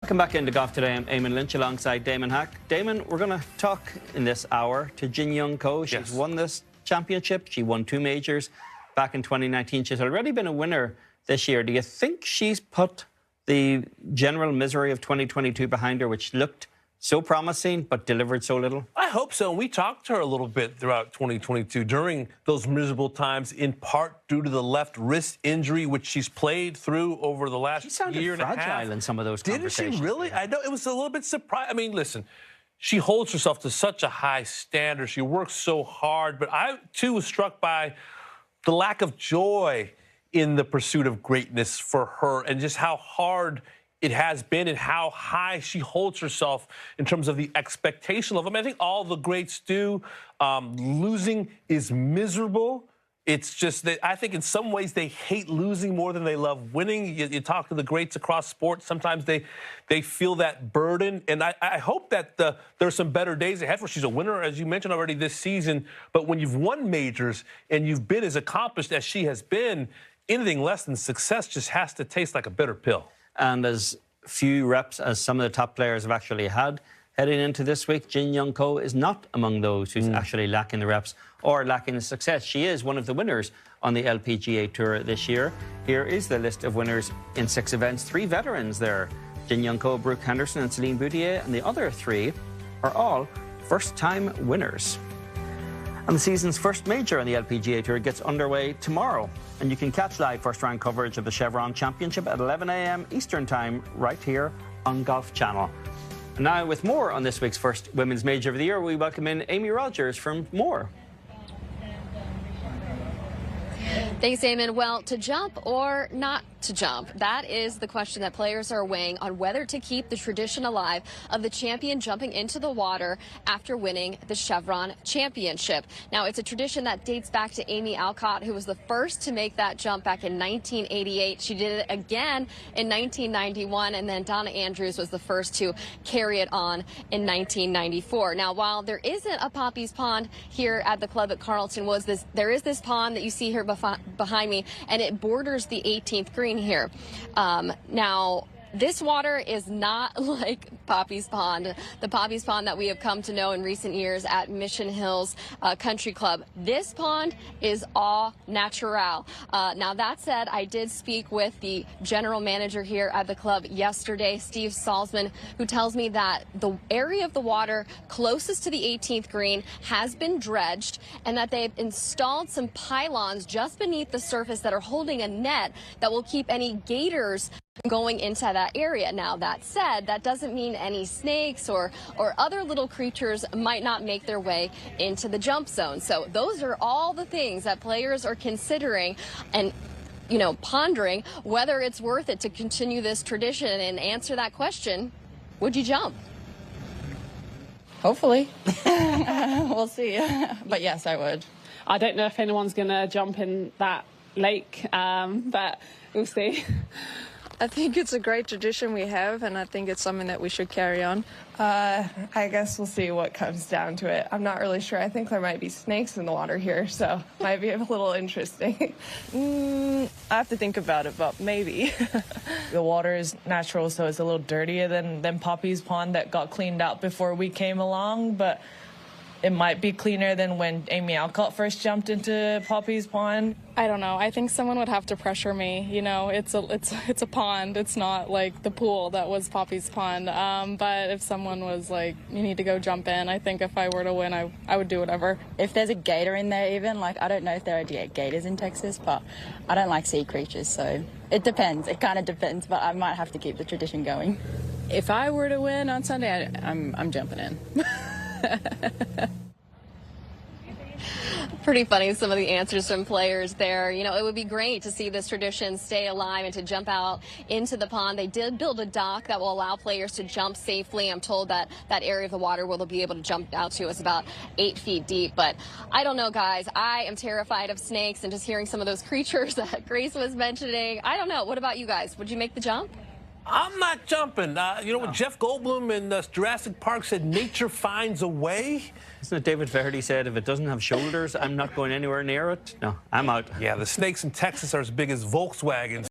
Welcome back into Golf Today. I'm Eamon Lynch alongside Damon Hack. Damon, we're going to talk in this hour to Jin Young Ko. She's won this championship. She won 2 majors back in 2019. She's already been a winner this year. Do you think she's put the general misery of 2022 behind her, which looked so promising but delivered so little? I hope so. And we talked to her a little bit throughout 2022 during those miserable times, in part due to the left wrist injury, which she's played through over the last year and a half. She sounded fragile in some of those conversations. Didn't she really? Yeah. I know it was a little bit surprising. I mean, listen, she holds herself to such a high standard. She works so hard. But I, too, was struck by the lack of joy in the pursuit of greatness for her and just how hard it has been and how high she holds herself in terms of the expectation level. I mean, I think all the greats do. Losing is miserable. It's just that I think in some ways they hate losing more than they love winning. You talk to the greats across sports, sometimes they feel that burden. And I hope that there's some better days ahead for her. She's a winner, as you mentioned already, this season. But when you've won majors and you've been as accomplished as she has been, anything less than success just has to taste like a bitter pill. And as few reps as some of the top players have actually had heading into this week, Jin Young Ko is not among those who's actually lacking the reps or lacking the success. She is one of the winners on the LPGA Tour this year. Here is the list of winners in 6 events. 3 veterans there: Jin Young Ko, Brooke Henderson and Celine Boutier, and the other 3 are all first-time winners. And the season's first major on the LPGA Tour gets underway tomorrow. And you can catch live first-round coverage of the Chevron Championship at 11 a.m. Eastern Time right here on Golf Channel. And now, with more on this week's first women's major of the year, we welcome in Amy Rogers from More. Thanks, Eamon. Well, to jump or not to jump, that is the question that players are weighing on whether to keep the tradition alive of the champion jumping into the water after winning the Chevron Championship. Now, it's a tradition that dates back to Amy Alcott, who was the first to make that jump back in 1988. She did it again in 1991, and then Donna Andrews was the first to carry it on in 1994. Now, while there isn't a Poppy's Pond here at the club at Carlton Woods, there is this pond that you see here behind me, and it borders the 18th green here. Now, this water is not like Poppy's Pond, the Poppy's Pond that we have come to know in recent years at Mission Hills Country Club. This pond is all natural. Now, that said, I did speak with the general manager here at the club yesterday, Steve Salzman, who tells me that the area of the water closest to the 18th green has been dredged and that they've installed some pylons just beneath the surface that are holding a net that will keep any gators going into that area. Now, that said, that doesn't mean any snakes or other little creatures might not make their way into the jump zone. So those are all the things that players are considering and, you know, pondering whether it's worth it to continue this tradition. And answer that question: would you jump? Hopefully. We'll see. But yes, I would. I don't know if anyone's going to jump in that lake, but we'll see. I think it's a great tradition we have, and I think it's something that we should carry on. I guess we'll see what comes down to it. I'm not really sure. I think there might be snakes in the water here, so might be a little interesting. I have to think about it, but maybe. The water is natural, so it's a little dirtier than Poppy's Pond that got cleaned out before we came along, but it might be cleaner than when Amy Alcott first jumped into Poppy's Pond. I don't know. I think someone would have to pressure me. You know, it's a pond. It's not like the pool that was Poppy's Pond. But if someone was like, you need to go jump in, I think if I were to win, I would do whatever. If there's a gator in there even, like, I don't know if there are gators in Texas, but I don't like sea creatures, so it depends. It kind of depends, but I might have to keep the tradition going. If I were to win on Sunday, I'm jumping in. Pretty funny, some of the answers from players there. You know, it would be great to see this tradition stay alive and to jump out into the pond. They did build a dock that will allow players to jump safely. I'm told that that area of the water where they'll be able to jump out to is about 8 feet deep. But I don't know, guys. I am terrified of snakes, and just hearing some of those creatures that Grace was mentioning. I don't know. What about you guys? Would you make the jump? I'm not jumping. You know what Jeff Goldblum in Jurassic Park said, nature finds a way? Isn't it David Verity said, if it doesn't have shoulders, I'm not going anywhere near it? No, I'm out. Yeah, the snakes in Texas are as big as Volkswagens.